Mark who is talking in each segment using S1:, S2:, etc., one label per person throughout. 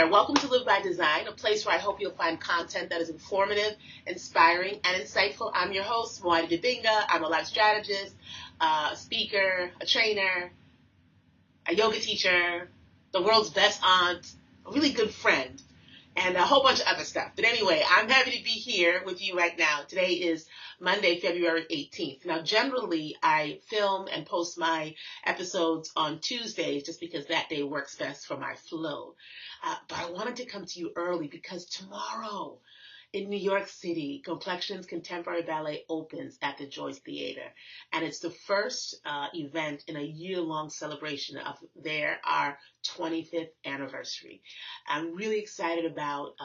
S1: there. Welcome to Live by Design, a place where I hope you'll find content that is informative, inspiring, and insightful. I'm your host, Mwadi Dibinga. I'm a life strategist, a speaker, a trainer, a yoga teacher, the world's best aunt, a really good friend, and a whole bunch of other stuff. But anyway, I'm happy to be here with you right now. Today is Monday, February 18th. Now, generally, I film and post my episodes on Tuesdays just because that day works best for my flow. But I wanted to come to you early because tomorrow in New York City, Complexions Contemporary Ballet opens at the Joyce Theater. And it's the first event in a year-long celebration of our 25th anniversary. I'm really excited about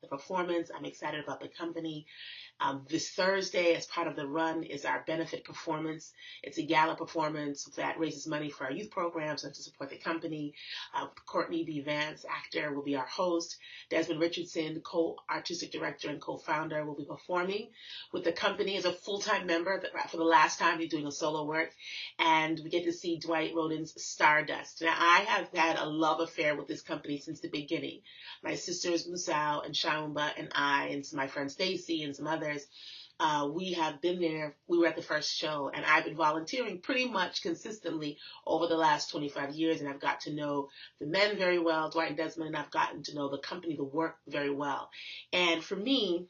S1: the performance. I'm excited about the company. This Thursday, as part of the run, is our benefit performance. It's a gala performance that raises money for our youth programs and to support the company. Courtney B. Vance, actor, will be our host. Desmond Richardson, co-artistic director and co-founder, will be performing with the company as a full-time member. For the last time, he's doing a solo work. And we get to see Dwight Rhoden's Stardust. Now, I have had a love affair with this company since the beginning. My sisters, Musao and Shaumba, and I, and my friend Stacy, and some others, we have been there. We were at the first show, and I've been volunteering pretty much consistently over the last 25 years, and I've got to know the men very well, Dwight and Desmond, and I've gotten to know the company, the work very well. And for me,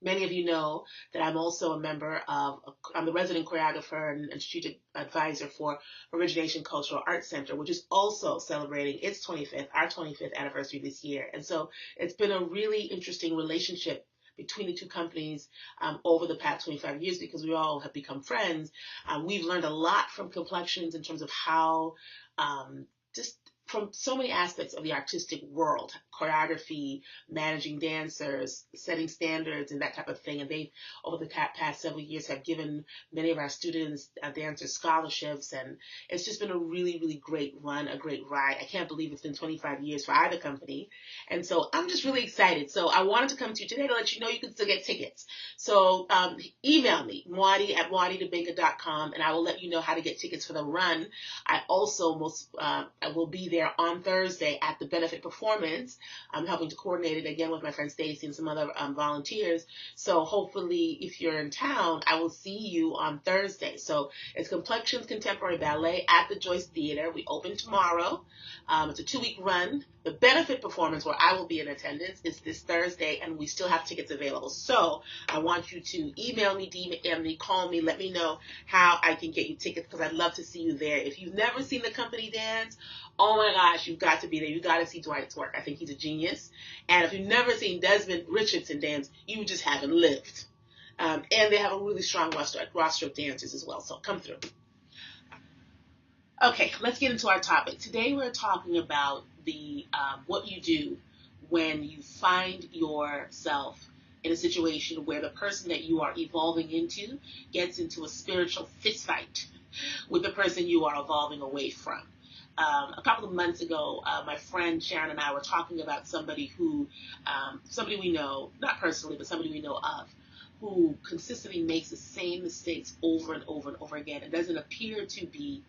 S1: many of you know that I'm also a member of, I'm the resident choreographer and strategic advisor for Origination Cultural Arts Center, which is also celebrating our 25th anniversary this year. And so it's been a really interesting relationship between the two companies over the past 25 years because we all have become friends. We've learned a lot from Complexions in terms of how just from so many aspects of the artistic world, choreography, managing dancers, setting standards, and that type of thing. And they, over the past several years, have given many of our students, dancers, scholarships. And it's just been a really, really great run, a great ride. I can't believe it's been 25 years for either company. And so I'm just really excited. So I wanted to come to you today to let you know you can still get tickets. So email me, mwadi@mwadidibinga.com, and I will let you know how to get tickets for the run. I also will be there on Thursday at the benefit performance. I'm helping to coordinate it again with my friend Stacy and some other volunteers. So hopefully, if you're in town, I will see you on Thursday. So it's Complexions Contemporary Ballet at the Joyce Theater. We open tomorrow. It's a 2-week run. The benefit performance, where I will be in attendance, is this Thursday, and we still have tickets available. So I want you to email me, DM me, call me, let me know how I can get you tickets, because I'd love to see you there. If you've never seen the company dance, oh my gosh, you've got to be there. You've got to see Dwight's work. I think he's a genius. And if you've never seen Desmond Richardson dance, you just haven't lived. And they have a really strong roster of dancers as well, so come through. Okay, let's get into our topic. Today we're talking about what you do when you find yourself in a situation where the person that you are evolving into gets into a spiritual fistfight with the person you are evolving away from. A couple of months ago, my friend Sharon and I were talking about somebody we know, not personally, but somebody we know of, who consistently makes the same mistakes over and over and over again and doesn't appear to be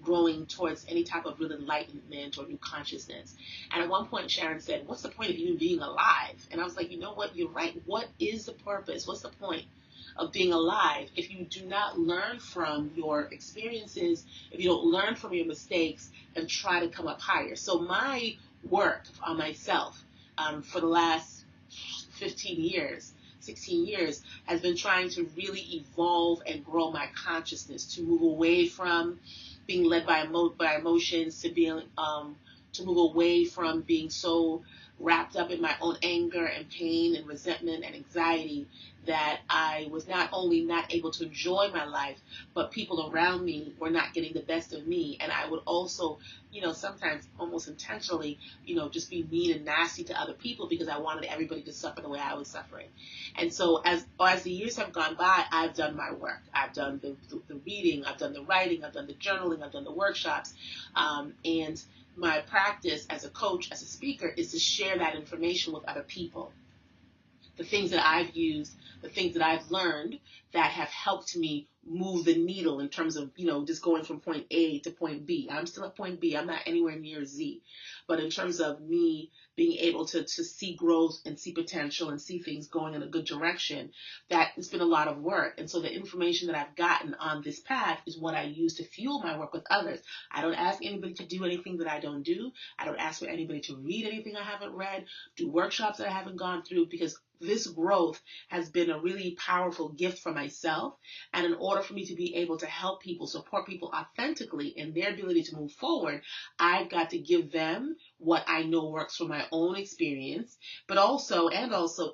S1: growing towards any type of real enlightenment or new consciousness. And at one point, Sharon said, what's the point of even being alive? And I was like, you know what? You're right. What is the purpose? What's the point of being alive if you do not learn from your experiences, if you don't learn from your mistakes and try to come up higher? So my work on myself for the last 16 years has been trying to really evolve and grow my consciousness, to move away from being led by emotions, to move away from being so wrapped up in my own anger and pain and resentment and anxiety that I was not only not able to enjoy my life, but people around me were not getting the best of me. And I would also, sometimes almost intentionally, just be mean and nasty to other people because I wanted everybody to suffer the way I was suffering. And so as the years have gone by, I've done my work. I've done the reading, I've done the writing, I've done the journaling, I've done the workshops. And my practice as a coach, as a speaker, is to share that information with other people. The things that I've used, the things that I've learned that have helped me move the needle in terms of, just going from point A to point B. I'm still at point B. I'm not anywhere near Z. But in terms of me being able to see growth and see potential and see things going in a good direction, that it's been a lot of work. And so the information that I've gotten on this path is what I use to fuel my work with others. I don't ask anybody to do anything that I don't do. I don't ask for anybody to read anything I haven't read, do workshops that I haven't gone through, because this growth has been a really powerful gift for myself. And in order for me to be able to help people, support people authentically in their ability to move forward, I've got to give them what I know works for my own experience, but also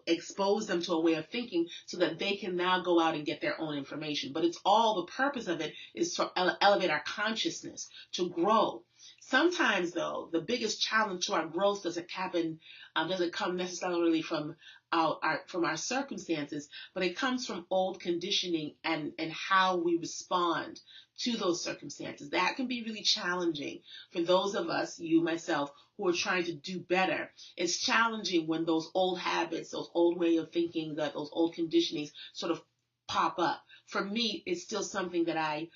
S1: expose them to a way of thinking so that they can now go out and get their own information. But it's all, the purpose of it is to elevate our consciousness, to grow. Sometimes, though, the biggest challenge to our growth doesn't come necessarily from our circumstances, but it comes from old conditioning and how we respond to those circumstances. That can be really challenging for those of us, you, myself, who are trying to do better. It's challenging when those old habits, those old way of thinking, those old conditionings sort of pop up. For me, it's still something that I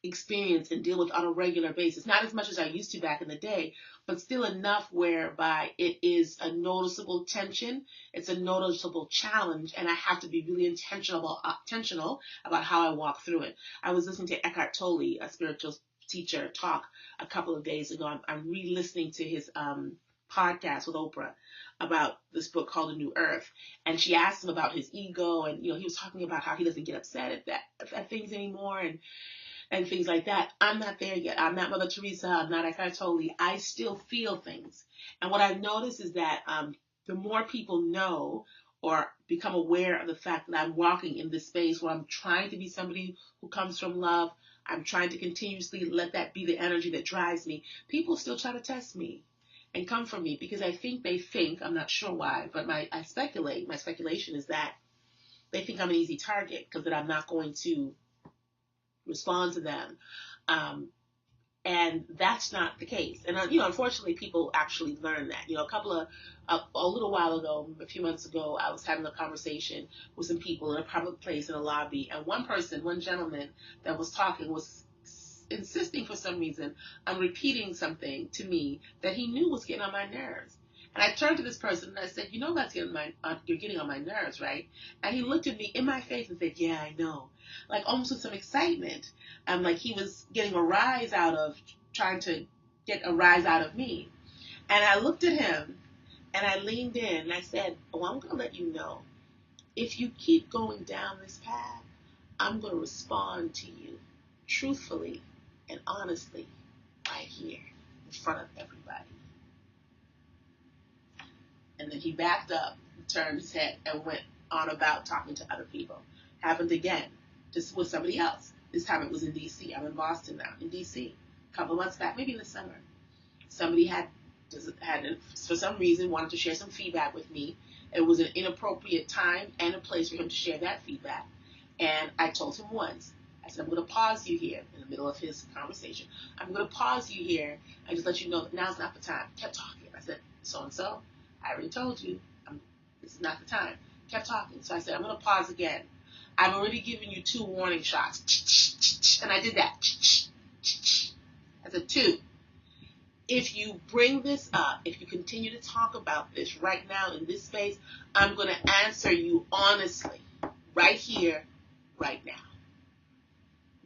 S1: experience and deal with on a regular basis. Not as much as I used to back in the day, but still enough whereby it is a noticeable tension. It's a noticeable challenge, and I have to be really intentional about how I walk through it. I was listening to Eckhart Tolle, a spiritual teacher, talk a couple of days ago. I'm re-listening to his podcast with Oprah about this book called A New Earth, and she asked him about his ego, and he was talking about how he doesn't get upset at things anymore, and things like that. I'm not there yet. I'm not Mother Teresa. I'm not Eckhart Tolle. I still feel things. And what I've noticed is that the more people know or become aware of the fact that I'm walking in this space where I'm trying to be somebody who comes from love, I'm trying to continuously let that be the energy that drives me, people still try to test me and come for me because they think, I'm not sure why, but my speculation is that they think I'm an easy target because that I'm not going to respond to them. And that's not the case. And, unfortunately, people actually learn that. A little while ago, a few months ago, I was having a conversation with some people in a public place in a lobby. And one gentleman that was talking was insisting for some reason on repeating something to me that he knew was getting on my nerves. And I turned to this person and I said, that's you're getting on my nerves, right? And he looked at me in my face and said, yeah, I know. Like almost with some excitement. Like he was getting trying to get a rise out of me. And I looked at him and I leaned in and I said, I'm going to let you know, if you keep going down this path, I'm going to respond to you truthfully and honestly right here in front of everybody. And then he backed up, turned his head, and went on about talking to other people. Happened again, just with somebody else. This time it was in D.C. I'm in Boston now, in D.C. A couple months back, maybe in the summer. Somebody had, for some reason, wanted to share some feedback with me. It was an inappropriate time and a place for him to share that feedback. And I told him once, I said, I'm going to pause you here in the middle of his conversation. I'm going to pause you here and just let you know that now's not the time. Kept talking. I said, so-and-so, I already told you, this is not the time. Kept talking. So I said, I'm going to pause again. I've already given you 2 warning shots. And I did that. I said 2. If you bring this up, if you continue to talk about this right now in this space, I'm going to answer you honestly, right here, right now.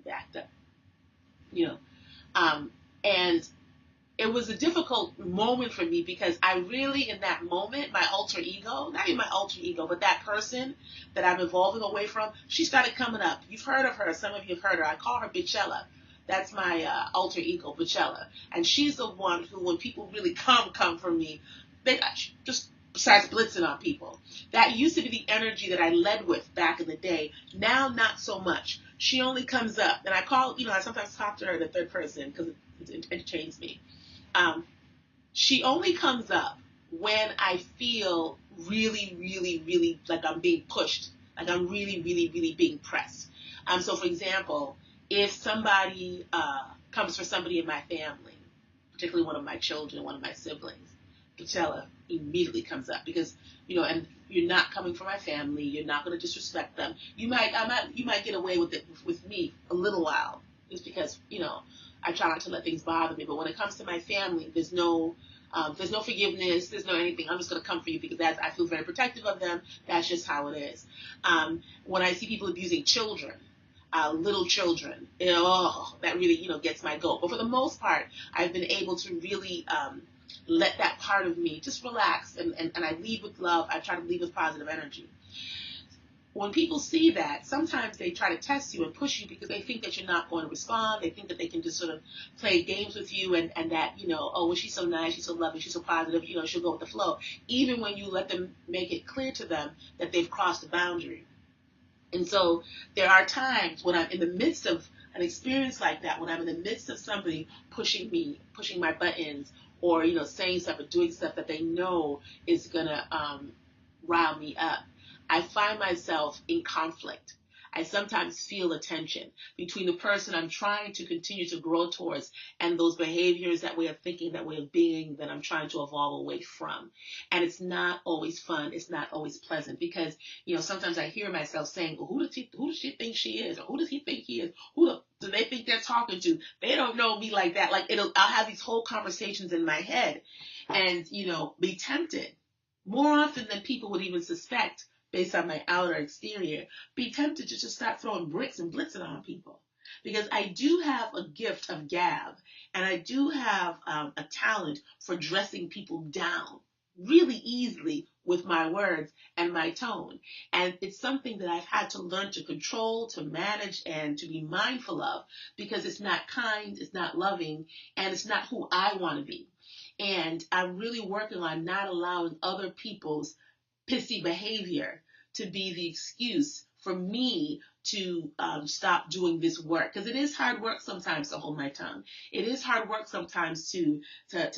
S1: Backed up. And it was a difficult moment for me because I really, in that moment, my alter ego, not even my alter ego, but that person that I'm evolving away from, she started coming up. You've heard of her. Some of you have heard her. I call her Bichella. That's my alter ego, Bichella. And she's the one who, when people really come for me, they just starts blitzing on people. That used to be the energy that I led with back in the day. Now, not so much. She only comes up. And I I sometimes talk to her in the third person because it entertains me. She only comes up when I feel really, really, really like I'm being pushed, like I'm really, really, really being pressed. So, for example, if somebody comes for somebody in my family, particularly one of my children, one of my siblings, Coachella immediately comes up because, and You're not coming for my family. You're not going to disrespect them. You might get away with it with me a little while, just because I try not to let things bother me. But when it comes to my family, there's no forgiveness. There's no anything. I'm just going to come for you because I feel very protective of them. That's just how it is. When I see people abusing children, little children, that really, gets my goat. But for the most part, I've been able to really let that part of me just relax, and I lead with love. I try to lead with positive energy. When people see that, sometimes they try to test you and push you because they think that you're not going to respond. They think that they can just sort of play games with you and that, oh, well, she's so nice, she's so loving, she's so positive, she'll go with the flow. Even when you let them make it clear to them that they've crossed the boundary. And so there are times when I'm in the midst of an experience like that, when I'm in the midst of somebody pushing me, pushing my buttons, or, saying stuff or doing stuff that they know is going to rile me up. I find myself in conflict. I sometimes feel a tension between the person I'm trying to continue to grow towards and those behaviors, that way of thinking, that way of being that I'm trying to evolve away from. And it's not always fun. It's not always pleasant because, sometimes I hear myself saying, well, who does she think she is? Or who does he think he is? Who do they think they're talking to? They don't know me like that. I'll have these whole conversations in my head and, be tempted more often than people would even suspect, based on my outer exterior, be tempted to just start throwing bricks and blitzing on people. Because I do have a gift of gab, and I do have a talent for dressing people down really easily with my words and my tone. And it's something that I've had to learn to control, to manage, and to be mindful of, because it's not kind, it's not loving, and it's not who I want to be. And I'm really working on not allowing other people's pissy behavior to be the excuse for me to stop doing this work. Because it is hard work sometimes to hold my tongue. It is hard work sometimes to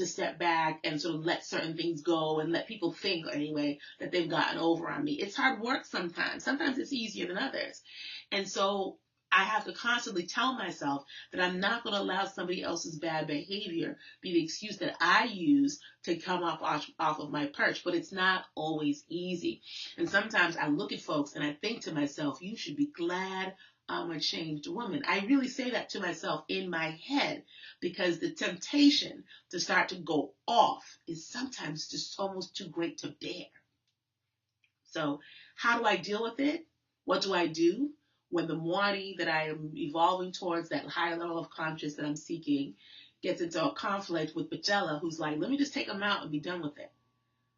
S1: step back and sort of let certain things go and let people think, anyway, that they've gotten over on me. It's hard work sometimes. Sometimes it's easier than others. And so I have to constantly tell myself that I'm not going to allow somebody else's bad behavior be the excuse that I use to come off of my perch. But it's not always easy. And sometimes I look at folks and I think to myself, you should be glad I'm a changed woman. I really say that to myself in my head because the temptation to start to go off is sometimes just almost too great to bear. So how do I deal with it? What do I do when the Moani that I am evolving towards, that higher level of conscious that I'm seeking, gets into a conflict with Bacella, who's like, let me just take him out and be done with it?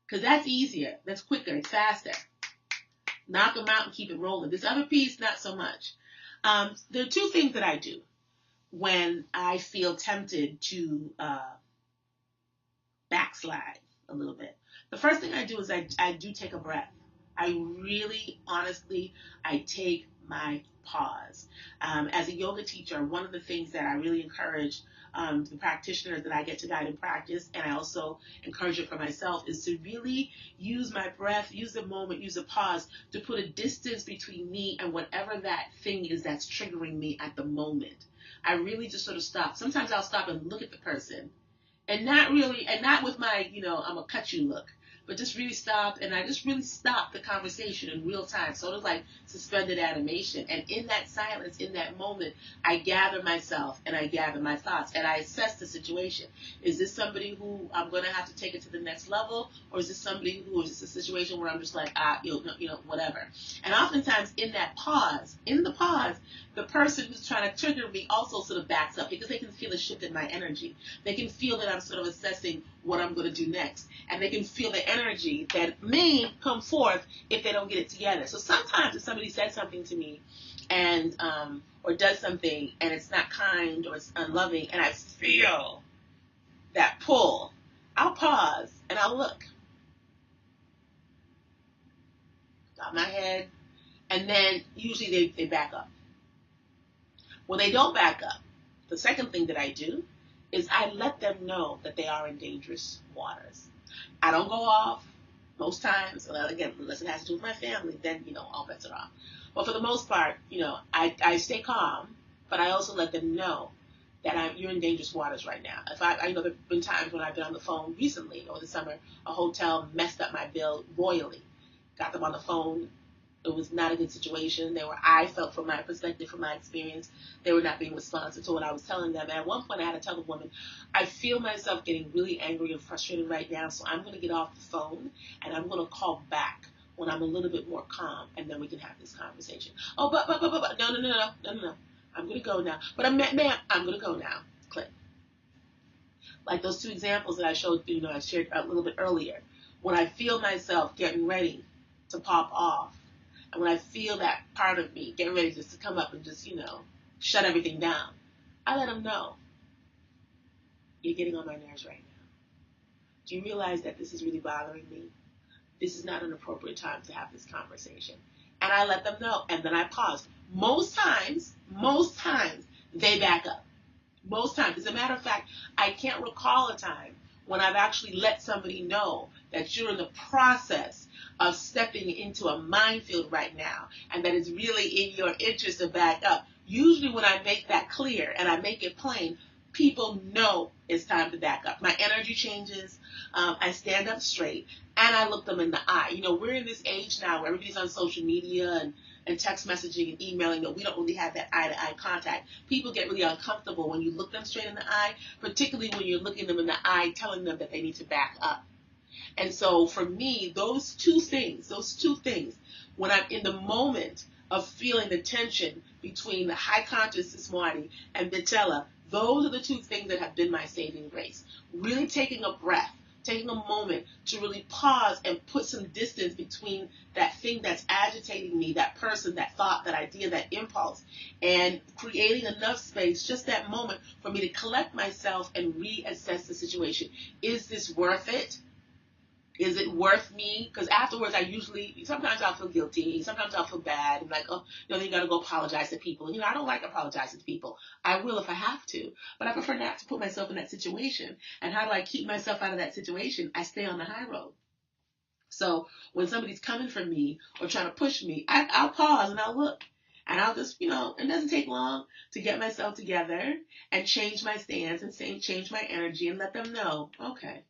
S1: Because that's easier. That's quicker. It's faster. Knock them out and keep it rolling. This other piece, not so much. There are two things that I do when I feel tempted to backslide a little bit. The first thing I do is I do take a breath. I really, honestly, I take my pause. As a yoga teacher, one of the things that I really encourage the practitioners that I get to guide in practice, and I also encourage it for myself, is to really use my breath, use the moment, use a pause to put a distance between me and whatever that thing is that's triggering me at the moment. I really just sort of stop. Sometimes I'll stop and look at the person and not with my, I'm gonna cut you look, but just really stop, and I just really stop the conversation in real time. So it's like suspended animation. And in that silence, in that moment, I gather myself and I gather my thoughts and I assess the situation. Is this somebody who I'm going to have to take it to the next level? Or is this somebody who is just a situation where I'm just like, whatever. And oftentimes in the pause, the person who's trying to trigger me also sort of backs up because they can feel a shift in my energy. They can feel that I'm sort of assessing what I'm going to do next. And they can feel the energy that may come forth if they don't get it together. So sometimes if somebody says something to me and or does something and it's not kind or it's unloving and I feel that pull, I'll pause and I'll look. Got my head. And then usually they back up. When they don't back up, the second thing that I do is I let them know that they are in dangerous waters. I don't go off most times. Again, unless it has to do with my family, then, all bets are off. But for the most part, I stay calm, but I also let them know that you're in dangerous waters right now. I know there have been times when I've been on the phone recently over the summer, a hotel messed up my bill royally. got them on the phone. It was not a good situation. I felt from my perspective, from my experience, they were not being responsive to what I was telling them. And at one point I had to tell the woman, I feel myself getting really angry and frustrated right now, so I'm going to get off the phone and I'm going to call back when I'm a little bit more calm, and then we can have this conversation. Oh, but, no. I'm going to go now. But ma'am, I'm going to go now. Click. Like those two examples that I showed, I shared a little bit earlier. When I feel myself getting ready to pop off, and when I feel that part of me getting ready just to come up and just, shut everything down, I let them know, you're getting on my nerves right now. Do you realize that this is really bothering me? This is not an appropriate time to have this conversation. And I let them know, and then I pause. Most times, they back up. Most times. As a matter of fact, I can't recall a time when I've actually let somebody know that you're in the process of stepping into a minefield right now, and that it's really in your interest to back up. Usually when I make that clear and I make it plain, people know it's time to back up. My energy changes, I stand up straight, and I look them in the eye. We're in this age now where everybody's on social media and text messaging and emailing, that we don't really have that eye-to-eye contact. People get really uncomfortable when you look them straight in the eye, particularly when you're looking them in the eye, telling them that they need to back up. And so for me, those two things, when I'm in the moment of feeling the tension between the high consciousness Marty and Vitella, those are the two things that have been my saving grace. Really taking a breath, taking a moment to really pause and put some distance between that thing that's agitating me, that person, that thought, that idea, that impulse, and creating enough space, just that moment, for me to collect myself and reassess the situation. Is this worth it? Is it worth me? Because afterwards, sometimes I'll feel guilty. Sometimes I'll feel bad. I'm like, oh, then you got to go apologize to people. And, I don't like apologizing to people. I will if I have to. But I prefer not to put myself in that situation. And how do I keep myself out of that situation? I stay on the high road. So when somebody's coming for me or trying to push me, I'll pause and I'll look. And I'll just, it doesn't take long to get myself together and change my stance and change my energy and let them know, okay,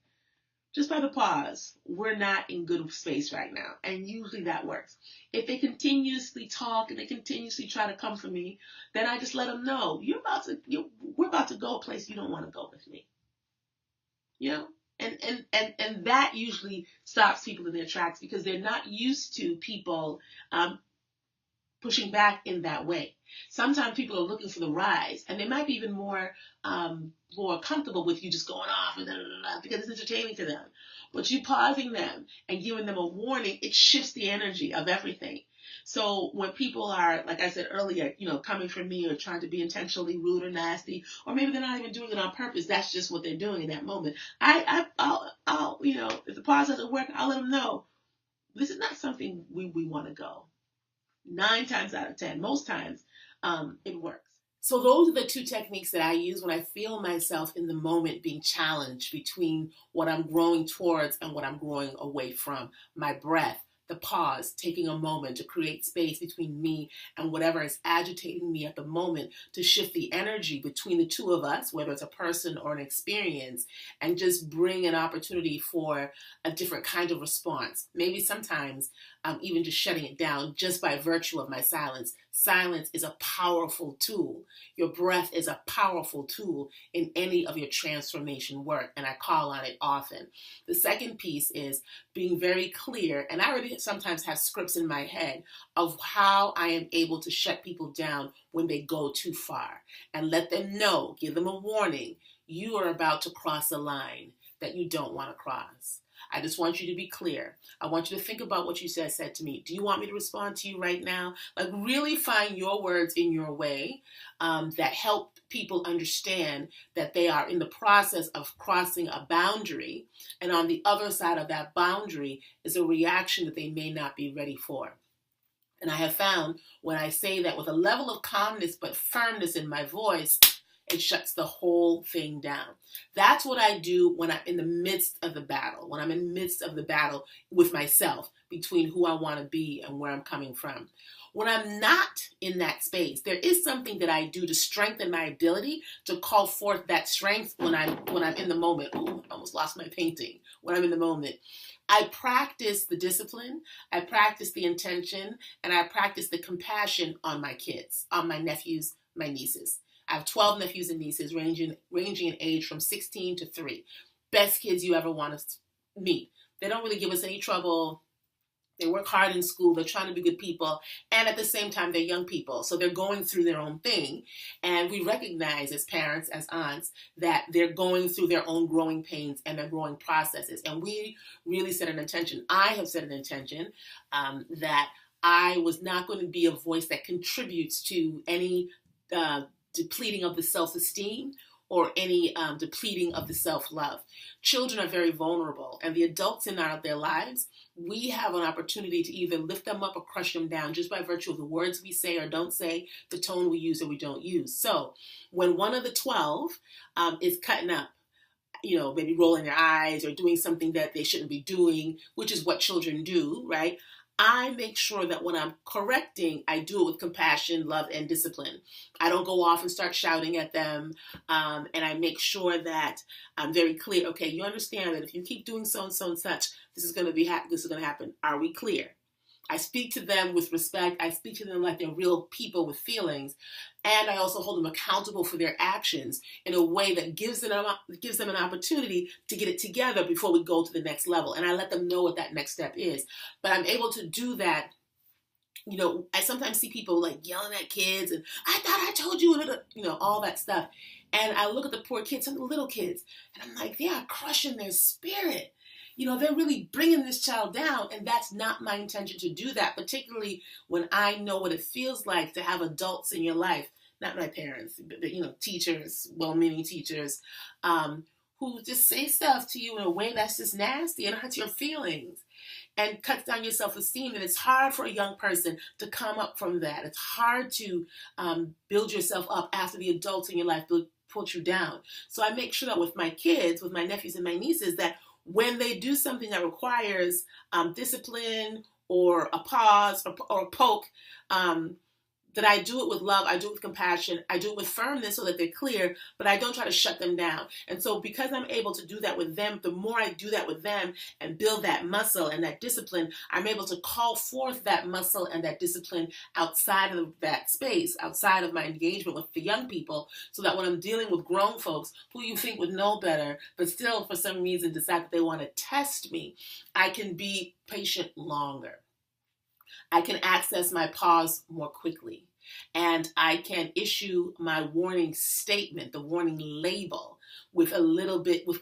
S1: just by the pause, we're not in good space right now. And usually that works. If they continuously talk and they continuously try to come for me, then I just let them know, we're about to go a place you don't want to go with me. And that usually stops people in their tracks, because they're not used to people pushing back in that way. Sometimes people are looking for the rise, and they might be even more comfortable with you just going off and because it's entertaining to them. But you pausing them and giving them a warning, it shifts the energy of everything. So when people are, like I said earlier, coming for me or trying to be intentionally rude or nasty, or maybe they're not even doing it on purpose, that's just what they're doing in that moment. I'll if the pause doesn't work, I'll let them know this is not something we want to go. 9 times out of 10, most times, it works. So those are the two techniques that I use when I feel myself in the moment being challenged between what I'm growing towards and what I'm growing away from. My breath, the pause, taking a moment to create space between me and whatever is agitating me at the moment, to shift the energy between the two of us, whether it's a person or an experience, and just bring an opportunity for a different kind of response. Maybe sometimes even just shutting it down just by virtue of my silence. Silence is a powerful tool. Your breath is a powerful tool in any of your transformation work, and I call on it often. The second piece is being very clear, and I already sometimes have scripts in my head of how I am able to shut people down when they go too far, and let them know, give them a warning, you are about to cross a line that you don't want to cross. I just want you to be clear. I want you to think about what you said to me. Do you want me to respond to you right now? Like, really find your words in your way that help people understand that they are in the process of crossing a boundary. And on the other side of that boundary is a reaction that they may not be ready for. And I have found when I say that with a level of calmness but firmness in my voice, it shuts the whole thing down. That's what I do when I'm in the midst of the battle, when I'm in the midst of the battle with myself. between who I want to be and where I'm coming from. When I'm not in that space, there is something that I do to strengthen my ability to call forth that strength when I'm in the moment. Ooh, I almost lost my painting. When I'm in the moment, I practice the discipline, I practice the intention, and I practice the compassion on my kids, on my nephews, my nieces. I have 12 nephews and nieces ranging in age from 16 to 3. Best kids you ever want to meet. They don't really give us any trouble. They work hard in school. They're trying to be good people. And at the same time, they're young people. So they're going through their own thing. And we recognize as parents, as aunts, that they're going through their own growing pains and their growing processes. And we really set an intention. I have set an intention that I was not going to be a voice that contributes to any depleting of the self-esteem or any depleting of the self-love. Children are very vulnerable, and the adults in their lives, we have an opportunity to either lift them up or crush them down just by virtue of the words we say or don't say, the tone we use or we don't use. So when one of the 12 is cutting up, maybe rolling their eyes or doing something that they shouldn't be doing, which is what children do, right? I make sure that when I'm correcting, I do it with compassion, love, and discipline. I don't go off and start shouting at them. And I make sure that I'm very clear. Okay, you understand that if you keep doing so and so and such, this is going to happen. Are we clear? I speak to them with respect. I speak to them like they're real people with feelings. And I also hold them accountable for their actions in a way that gives them an opportunity to get it together before we go to the next level. And I let them know what that next step is. But I'm able to do that. I sometimes see people like yelling at kids and I thought I told you, all that stuff. And I look at the poor kids, some of the little kids, and I'm like, they are crushing their spirit. They're really bringing this child down, and that's not my intention to do that, particularly when I know what it feels like to have adults in your life, not my parents, but teachers, well-meaning teachers, who just say stuff to you in a way that's just nasty and hurts your feelings and cuts down your self-esteem. And it's hard for a young person to come up from that. It's hard to build yourself up after the adults in your life put you down. So I make sure that with my kids, with my nephews and my nieces, that when they do something that requires discipline or a pause or a poke, that I do it with love, I do it with compassion, I do it with firmness so that they're clear, but I don't try to shut them down. And so because I'm able to do that with them, the more I do that with them and build that muscle and that discipline, I'm able to call forth that muscle and that discipline outside of that space, outside of my engagement with the young people, so that when I'm dealing with grown folks who you think would know better, but still for some reason decide that they want to test me, I can be patient longer. I can access my pause more quickly, and I can issue my warning statement, the warning label, with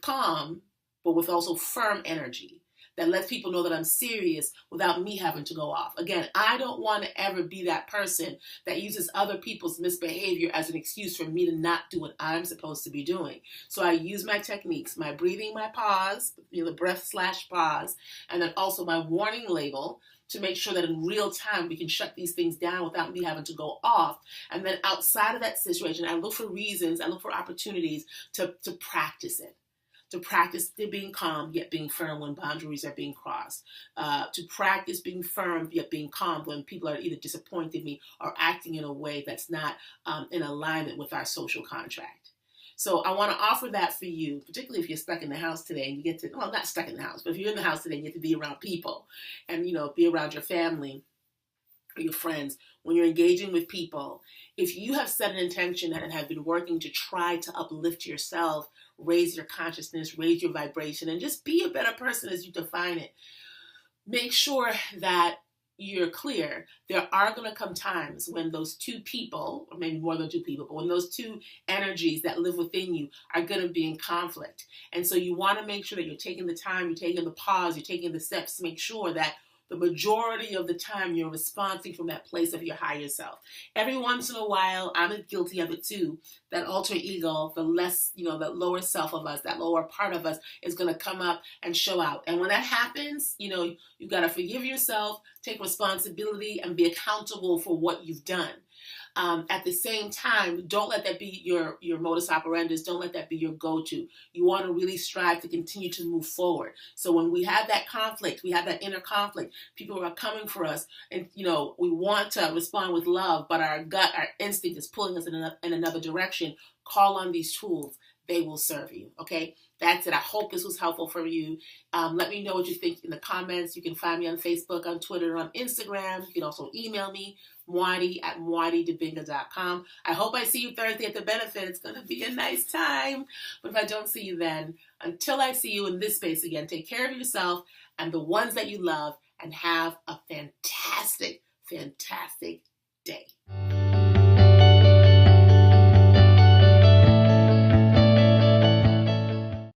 S1: calm, but with also firm energy that lets people know that I'm serious without me having to go off. Again, I don't want to ever be that person that uses other people's misbehavior as an excuse for me to not do what I'm supposed to be doing. So I use my techniques, my breathing, my pause, the breath/pause, and then also my warning label, to make sure that in real time we can shut these things down without me having to go off. And then outside of that situation, I look for reasons, I look for opportunities to practice it. To practice being calm, yet being firm when boundaries are being crossed. To practice being firm, yet being calm when people are either disappointing me or acting in a way that's not in alignment with our social contract. So I want to offer that for you, particularly if you're stuck in the house today and you get to, well, not stuck in the house, but if you're in the house today and you get to be around people and, be around your family or your friends, when you're engaging with people, if you have set an intention and have been working to try to uplift yourself, raise your consciousness, raise your vibration, and just be a better person as you define it, make sure that you're clear. There are going to come times when those two people, or maybe more than two people, but when those two energies that live within you are going to be in conflict. And so you want to make sure that you're taking the time, you're taking the pause, you're taking the steps to make sure that the majority of the time you're responding from that place of your higher self. Every once in a while, I'm guilty of it too, that alter ego, the less, that lower self of us, that lower part of us is going to come up and show out. And when that happens, you got to forgive yourself, take responsibility, and be accountable for what you've done. At the same time, don't let that be your modus operandi. Don't let that be your go-to. You want to really strive to continue to move forward. So when we have that conflict, we have that inner conflict, people are coming for us, and we want to respond with love, but our gut, our instinct is pulling us in another direction. Call on these tools. They will serve you. Okay? That's it. I hope this was helpful for you. Let me know what you think in the comments. You can find me on Facebook, on Twitter, on Instagram. You can also email me, mwadi@mwadidibinga.com. I hope I see you Thursday at the benefit. It's going to be a nice time. But if I don't see you then, until I see you in this space again, take care of yourself and the ones that you love, and have a fantastic, fantastic day.